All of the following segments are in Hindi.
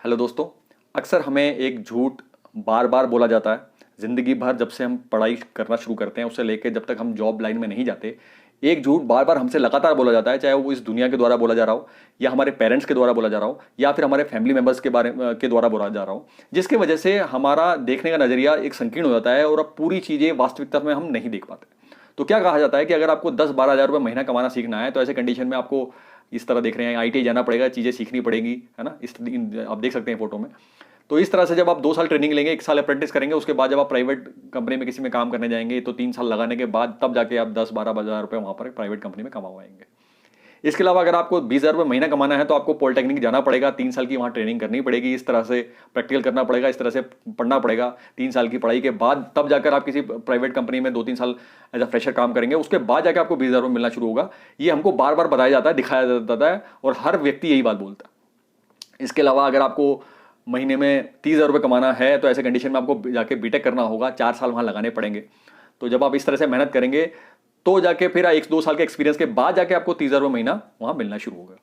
हेलो दोस्तों। अक्सर हमें एक झूठ बार बार बोला जाता है। ज़िंदगी भर जब से हम पढ़ाई करना शुरू करते हैं उससे लेकर जब तक हम जॉब लाइन में नहीं जाते, एक झूठ बार बार हमसे लगातार बोला जाता है, चाहे वो इस दुनिया के द्वारा बोला जा रहा हो या हमारे पेरेंट्स के द्वारा बोला जा रहा हो या फिर हमारे फैमिली मेम्बर्स के द्वारा बोला जा रहा हो, जिसकी वजह से हमारा देखने का नज़रिया एक संकीर्ण हो जाता है और अब पूरी चीज़ें वास्तविकता में हम नहीं देख पाते। तो क्या कहा जाता है कि अगर आपको 10-12 हज़ार रुपये महीना कमाना सीखना है तो ऐसे कंडीशन में आपको इस तरह देख रहे हैं आईटीआई जाना पड़ेगा, चीज़ें सीखनी पड़ेगी, है ना। आप देख सकते हैं फोटो में। तो इस तरह से जब आप 2 साल ट्रेनिंग लेंगे, 1 साल अप्रेंटिस करेंगे, उसके बाद जब आप प्राइवेट कंपनी में किसी में काम करने जाएंगे तो 3 साल लगाने के बाद तब जाके आप 10-12 हज़ार रुपये वहाँ पर प्राइवेट कंपनी में कमा पाएंगे। इसके अलावा अगर आपको 20 हज़ार रुपये महीना कमाना है तो आपको पॉलिटेक्निक जाना पड़ेगा, 3 साल की वहाँ ट्रेनिंग करनी पड़ेगी, इस तरह से प्रैक्टिकल करना पड़ेगा, इस तरह से पढ़ना पड़ेगा। 3 साल की पढ़ाई के बाद तब जाकर आप किसी प्राइवेट कंपनी में 2-3 साल एज अ फ्रेशर काम करेंगे, उसके बाद जाकर आपको 20 हज़ार रुपये मिलना शुरू होगा। ये हमको बार बार बताया जाता है, दिखाया जाता है और हर व्यक्ति यही बात बोलता है। इसके अलावा अगर आपको महीने में 30 हज़ार रुपये कमाना है तो ऐसे कंडीशन में आपको जाके बीटेक करना होगा, 4 साल वहाँ लगाने पड़ेंगे। तो जब आप इस तरह से मेहनत करेंगे तो जाके फिर 1-2 साल के एक्सपीरियंस के बाद जाके आपको 30 हज़ार रुपये महीना वहाँ मिलना शुरू होगा।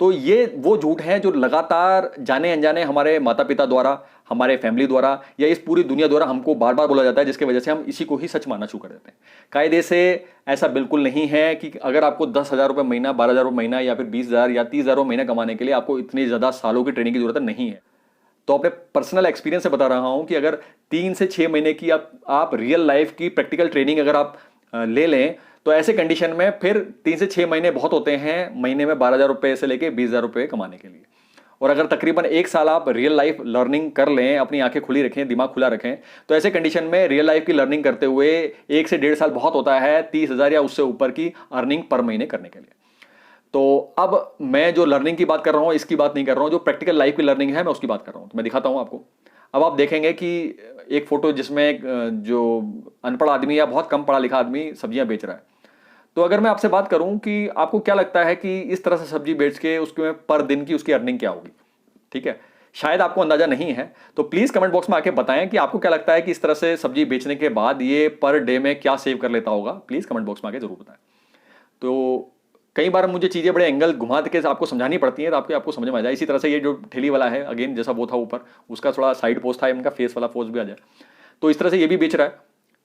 तो ये वो झूठ है जो लगातार जाने अनजाने हमारे माता पिता द्वारा, हमारे फैमिली द्वारा या इस पूरी दुनिया द्वारा हमको बार बार बोला जाता है, जिसकी वजह से हम इसी को ही सच मानना शुरू कर देते हैं। कायदे से ऐसा बिल्कुल नहीं है कि अगर आपको 10 हज़ार रुपये महीना, 12 हज़ार रुपये महीना या फिर 20 हज़ार या 30 हज़ार रुपये महीना कमाने के लिए आपको इतनी ज़्यादा सालों की ट्रेनिंग की जरूरत नहीं है। तो अपने पर्सनल एक्सपीरियंस से बता रहा हूं कि अगर 3 से 6 महीने की आप रियल लाइफ की प्रैक्टिकल ट्रेनिंग अगर आप ले लें तो ऐसे कंडीशन में फिर 3 से 6 महीने बहुत होते हैं महीने में 12 हज़ार रुपये से लेके 20 हज़ार रुपये कमाने के लिए। और अगर तकरीबन 1 साल आप रियल लाइफ लर्निंग कर लें, अपनी आंखें खुली रखें, दिमाग खुला रखें, तो ऐसे कंडीशन में रियल लाइफ की लर्निंग करते हुए 1 से 1.5 साल बहुत होता है 30 हज़ार या उससे ऊपर की अर्निंग पर महीने करने के लिए। तो अब मैं जो लर्निंग की बात कर रहा हूँ इसकी बात नहीं कर रहा हूँ, जो प्रैक्टिकल लाइफ की लर्निंग है मैं उसकी बात कर रहा हूँ। तो मैं दिखाता हूँ आपको। अब आप देखेंगे कि एक फोटो जिसमें जो अनपढ़ आदमी या बहुत कम पढ़ा लिखा आदमी सब्जियां बेच रहा है। तो अगर मैं आपसे बात करूं कि आपको क्या लगता है कि इस तरह से सब्जी बेच के उसके पर दिन की उसकी अर्निंग क्या होगी, ठीक है। शायद आपको अंदाजा नहीं है, तो प्लीज कमेंट बॉक्स में आके बताएं कि आपको क्या लगता है कि इस तरह से सब्जी बेचने के बाद ये पर डे में क्या सेव कर लेता होगा। प्लीज कमेंट बॉक्स में आके जरूर बताएं। तो कई बार मुझे चीज़ें बड़े एंगल घुमा के आपको समझानी पड़ती हैं, तो आपको समझ में आ जाए। इसी तरह से ये जो ठेली वाला है, अगेन जैसा वो था ऊपर, उसका थोड़ा साइड पोस्ट था, इनका फेस वाला पोस्ट भी आ जाए। तो इस तरह से ये भी बेच रहा है,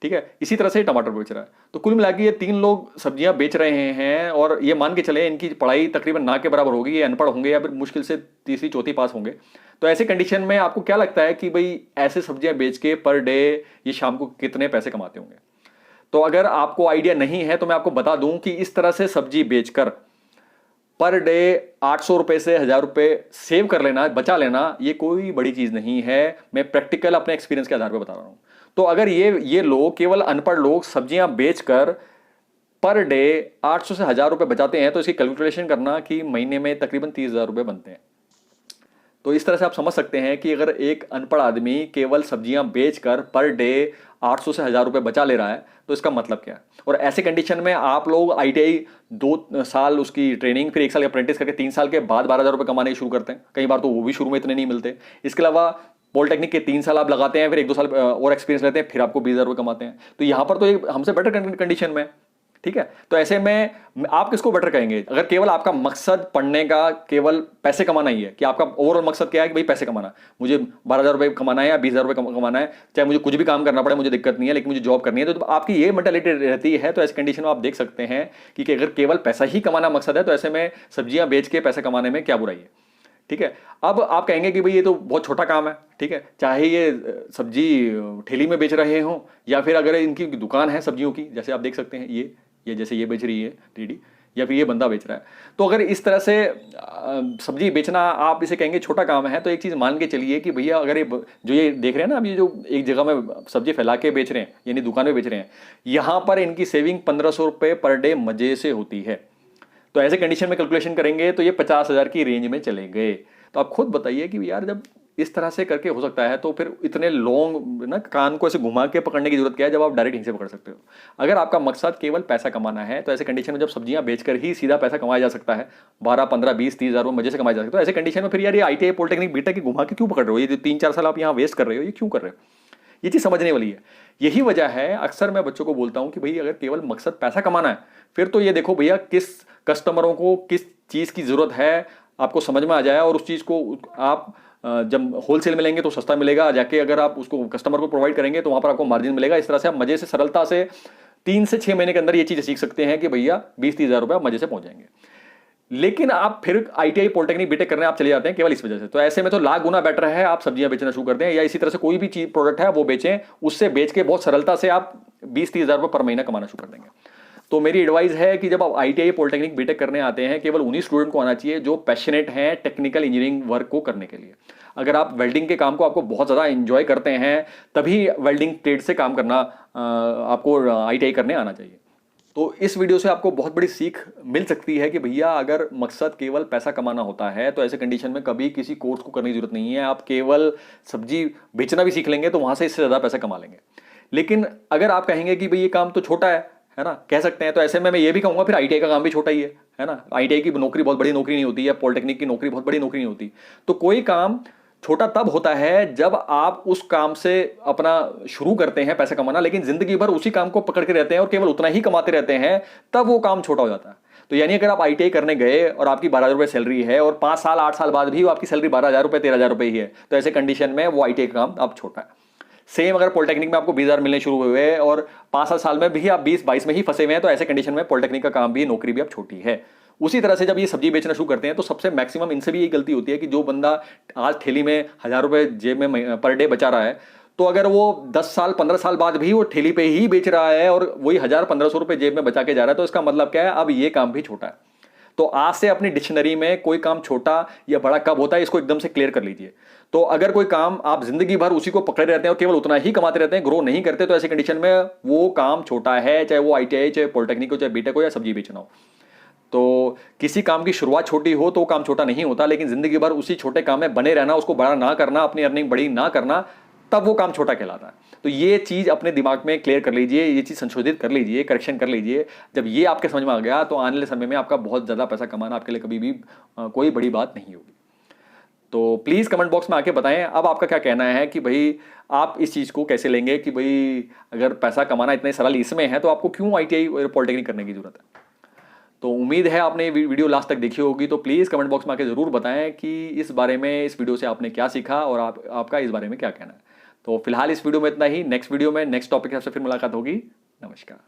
ठीक है। इसी तरह से टमाटर बेच रहा है। तो कुल मिला के ये 3 लोग सब्जियां बेच रहे हैं और ये मान के चले इनकी पढ़ाई तकरीबन ना के बराबर होगी, ये अनपढ़ होंगे या फिर मुश्किल से तीसरी चौथी पास होंगे। तो ऐसे कंडीशन में आपको क्या लगता है कि भाई ऐसे सब्जियां बेच के पर डे ये शाम को कितने पैसे कमाते होंगे। तो अगर आपको आइडिया नहीं है तो मैं आपको बता दूं कि इस तरह से सब्जी बेचकर पर डे 800 रुपए से 1000 रुपए सेव कर लेना, बचा लेना, ये कोई बड़ी चीज नहीं है। मैं प्रैक्टिकल अपने एक्सपीरियंस के आधार पर बता रहा हूं। तो अगर ये लोग, केवल अनपढ़ लोग सब्जियां बेचकर पर डे 800 से 1000 रुपए बचाते हैं तो इसकी कैलकुलेशन करना कि महीने में तकरीबन 30 हज़ार रुपए बनते हैं। तो इस तरह से आप समझ सकते हैं कि अगर एक अनपढ़ आदमी केवल सब्जियां बेचकर पर डे 800 से 1000 रुपए बचा ले रहा है तो इसका मतलब क्या है। और ऐसे कंडीशन में आप लोग आईटीआई 2 साल उसकी ट्रेनिंग, फिर 1 साल अप्रेंटिस करके 3 साल के बाद 12 हज़ार रुपए कमाने शुरू करते हैं। कई बार तो वो भी शुरू में इतने नहीं मिलते। इसके अलावा पॉलिटेक्निक के 3 साल आप लगाते हैं, फिर 1-2 साल और एक्सपीरियंस लेते हैं, फिर आपको 20 हज़ार रुपए कमाते हैं। तो यहां पर तो एक हमसे बेटर कंडीशन में, ठीक है। तो ऐसे में आप किसको बेटर कहेंगे। अगर केवल आपका मकसद पढ़ने का केवल पैसे कमाना ही है, कि आपका ओवरऑल मकसद क्या है कि भाई पैसे कमाना, मुझे 12 हज़ार रुपए कमाना है या 20 हज़ार रुपए कमाना है, चाहे मुझे कुछ भी काम करना पड़े मुझे दिक्कत नहीं है, लेकिन मुझे जॉब करनी है, तो आपकी ये मेंटालिटी रहती है। तो ऐसी कंडीशन में आप देख सकते हैं कि अगर केवल पैसा ही कमाना मकसद है तो ऐसे में सब्जियां बेच के पैसा कमाने में क्या बुराई है, ठीक है। अब आप कहेंगे कि भाई ये तो बहुत छोटा काम है, ठीक है, चाहे ये सब्जी ठेली में बेच रहे हो या फिर अगर इनकी दुकान है सब्जियों की, जैसे आप देख सकते हैं ये जैसे ये बेच रही है दीदी, या फिर ये बंदा बेच रहा है। तो अगर इस तरह से सब्जी बेचना आप इसे कहेंगे छोटा काम है, तो एक चीज़ मान के चलिए कि भैया अगर जो ये देख रहे हैं ना, अभी जो एक जगह में सब्जी फैला के बेच रहे हैं, यानी दुकान में बेच रहे हैं, यहाँ पर इनकी सेविंग 1500 रुपये पर डे मजे से होती है। तो ऐसे कंडीशन में कैलकुलेशन करेंगे तो ये 50 हज़ार की रेंज में चले गए। तो आप खुद बताइए कि यार जब इस तरह से करके हो सकता है तो फिर इतने लॉन्ग ना कान को ऐसे घुमा के पकड़ने की जरूरत क्या है जब आप डायरेक्ट यहीं से पकड़ सकते हो। अगर आपका मकसद केवल पैसा कमाना है तो ऐसे कंडीशन में जब सब्जियां बेचकर ही सीधा पैसा कमाया जा सकता है, 12, 15, 20, 30 हज़ार मजे से कमाया जा सकता है, तो ऐसे कंडीशन में फिर यार ये आईटीआई पॉलिटेक्निक बीटेक की घुमा के क्यों पकड़ रहे हो, ये 3-4 साल आप यहाँ वेस्ट कर रहे हो, ये क्यों कर रहे हो। ये चीज़ समझने वाली है। यही वजह है अक्सर मैं बच्चों को बोलता हूं कि भाई अगर केवल मकसद पैसा कमाना है फिर तो ये देखो भैया किस कस्टमरों को किस चीज़ की ज़रूरत है, आपको समझ में आ जाए और उस चीज़ को आप जब होलसेल में लेंगे तो सस्ता मिलेगा, जाके अगर आप उसको कस्टमर को प्रोवाइड करेंगे तो वहाँ पर आपको मार्जिन मिलेगा। इस तरह से आप मजे से, सरलता से 3 से 6 महीने के अंदर ये चीज़ सीख सकते हैं कि भैया 20-30 हज़ार रुपये आप मजे से पहुँच जाएंगे। लेकिन आप फिर ITI पॉलिटेक्निक बीटेक करने आप चले जाते हैं केवल इस वजह से, तो ऐसे में तो लाख गुना बेटर है आप सब्जियां बेचना शुरू कर दें या इसी तरह से कोई भी चीज प्रोडक्ट है वो बेचें, उससे बेच के बहुत सरलता से आप 20-30 हज़ार रुपये पर महीना कमाना शुरू कर देंगे। तो मेरी एडवाइस है कि जब आप ITI पॉलिटेक्निक बीटेक करने आते हैं, केवल उन्हीं स्टूडेंट को आना चाहिए जो पैशनेट हैं टेक्निकल इंजीनियरिंग वर्क को करने के लिए। अगर आप वेल्डिंग के काम को आपको बहुत ज़्यादा एंजॉय करते हैं, तभी वेल्डिंग ट्रेड से काम करना आपको ITI करने आना चाहिए। तो इस वीडियो से आपको बहुत बड़ी सीख मिल सकती है कि भैया अगर मकसद केवल पैसा कमाना होता है तो ऐसे कंडीशन में कभी किसी कोर्स को करने की जरूरत नहीं है। आप केवल सब्जी बेचना भी सीख लेंगे तो वहां से इससे ज़्यादा पैसा कमा लेंगे। लेकिन अगर आप कहेंगे कि भाई ये काम तो छोटा है ना, कह सकते हैं, तो ऐसे में मैं ये भी कहूँगा फिर ITI का काम भी छोटा ही है ना। ITI की नौकरी बहुत बड़ी नौकरी नहीं होती है, पॉलिटेक्निक की नौकरी बहुत बड़ी नौकरी नहीं होती। तो कोई काम छोटा तब होता है जब आप उस काम से अपना शुरू करते हैं पैसा कमाना, लेकिन जिंदगी भर उसी काम को पकड़ के रहते हैं और केवल उतना ही कमाते रहते हैं, तब वो काम छोटा हो जाता है। तो यानी अगर आप ITI करने गए और आपकी 12,000 रुपये सैलरी है और 5 साल 8 साल बाद भी आपकी सैलरी 12,000 रुपये 13,000 रुपये ही है, तो ऐसे कंडीशन में वो ITI का काम आप छोटा है। सेम अगर पॉलिटेक्निक में आपको 20,000 मिलने शुरू हुए और 5 साल में भी आप 20-22 में ही फंसे हुए हैं, तो ऐसे कंडीशन में पॉलिटेक्निक का काम भी, नौकरी भी अब छोटी है। उसी तरह से जब ये सब्जी बेचना शुरू करते हैं तो सबसे मैक्सिमम इनसे भी यही गलती होती है कि जो बंदा आज ठेली में 1,000 रुपये जेब में पर डे बचा रहा है, तो अगर वो 10 साल 15 साल बाद भी वो ठेली पे ही बेच रहा है और वही 1,000-1,500 रुपये जेब में बचा के जा रहा है, तो इसका मतलब क्या है, अब ये काम भी छोटा है। तो आज से अपनी डिक्शनरी में कोई काम छोटा या बड़ा कब होता है इसको एकदम से क्लियर कर लीजिए। तो अगर कोई काम आप जिंदगी भर उसी को पकड़े रहते हैं और केवल उतना ही कमाते रहते हैं, ग्रो नहीं करते, तो ऐसी कंडीशन में वो काम छोटा है, चाहे वो ITI, चाहे पॉलिटेक्निक हो, चाहे बीटेक हो या सब्जी बेचना हो। तो किसी काम की शुरुआत छोटी हो तो वो काम छोटा नहीं होता, लेकिन जिंदगी भर उसी छोटे काम में बने रहना, उसको बड़ा ना करना, अपनी अर्निंग बड़ी ना करना, तब वो काम छोटा कहलाता है। तो ये चीज़ अपने दिमाग में क्लियर कर लीजिए, ये चीज़ संशोधित कर लीजिए, करेक्शन कर लीजिए। जब ये आपके समझ में आ गया तो आने वाले समय में आपका बहुत ज़्यादा पैसा कमाना आपके लिए कभी भी कोई बड़ी बात नहीं होगी। तो प्लीज़ कमेंट बॉक्स में आके बताएं अब आपका क्या कहना है कि भाई आप इस चीज़ को कैसे लेंगे कि भाई अगर पैसा कमाना इतने सरल इसमें है तो आपको क्यों ITI और पॉलिटेक्निक करने की जरूरत है। तो उम्मीद है आपने वीडियो लास्ट तक देखी होगी। तो प्लीज़ कमेंट बॉक्स में आके ज़रूर बताएं कि इस बारे में, इस वीडियो से आपने क्या सीखा और आपका इस बारे में क्या कहना है। तो फिलहाल इस वीडियो में इतना ही। नेक्स्ट वीडियो में नेक्स्ट टॉपिक से फिर मुलाकात होगी। नमस्कार।